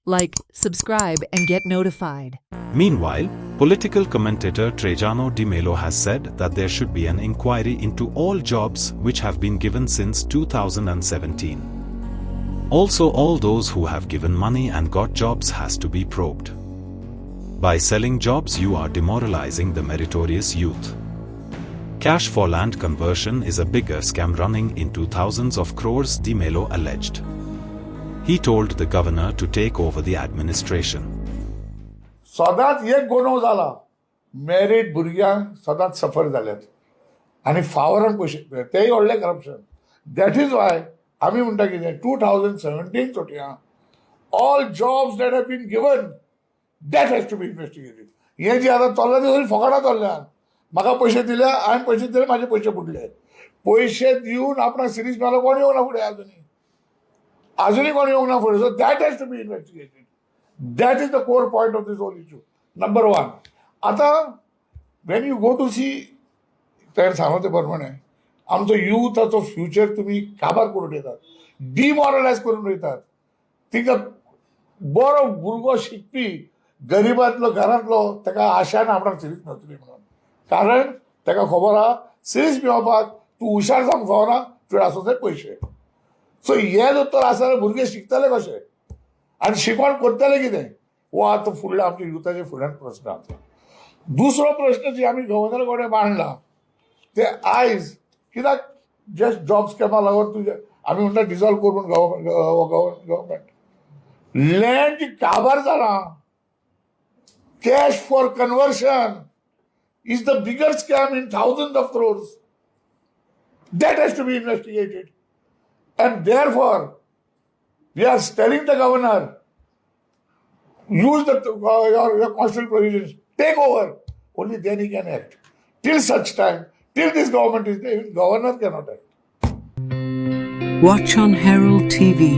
Like, subscribe, and get notified. Meanwhile, political commentator Trajano Di Mello has said that there should be an inquiry into all jobs which have been given since 2017. Also, all those who have given money and got jobs has to be probed. By selling jobs, you are demoralizing the meritorious youth. Cash for land conversion is a bigger scam running into thousands of crores, Di Mello alleged. He told the governor to take over the administration. सदांच एक गुन्हो जाला merit भुरग्यांक सदांच सफर जाल्यात आनी फावरान पयशे तेय व्हडलें करप्शन. दॅट इज वाय आमी म्हणटा कितें 2017 चोटया all jobs that have been given that has to be investigated. हें जें आतां चल्लां तें फकाणां चल्ल्यान म्हाका पयशे दिले हांवें पयशे दिले म्हाजे पयशे बुडले. पयशे दिवन आपणाक सिरीज मेलो कोण येवंक ना फुडें अजूनही कोण येवंक ना फुडें. So that has to be investigated. That is the core point of this whole issue. Number one. आता when you go to see तर सांगलो ते प्रमाणे आमचो युथाचो फ्युचर तुमी काबार करून येतात, डिमॉरलायज करून वयतात. तिका बरो भुरगो शिकपी गरिबांतलो घरांतलो ताका आशा ना आपणाक सिरीज मेळटली म्हणून. कारण ताका खबर आहा सिरीज मेळोवपाक तूं हुशार जावंक फावना, तुवें आसूं जाय पयशे. सो हे जर तर आसल्यार भुरगे शिकतले कशे आनी शिकवण करतले कितें हो आतां फुडल्या आमच्या युथाचे फुड्यान प्रश्न आसा. दुसरो प्रश्न जी आमी गव्हर्नर कडेन मांडला ते आयज कित्याक जस्ट जॉब स्कॅमा लागून तुजे आमी म्हणटा डिजॉल्व करून गव्हर्नमेंट लँड जी काबार जाला cash for conversion is the bigger scam in thousands of crores. That has to be investigated. And therefore, we are telling the governor, use your constitutional provisions, take over. Only then he can act. Till such time, till this government is there, governor cannot act. Watch on Herald TV.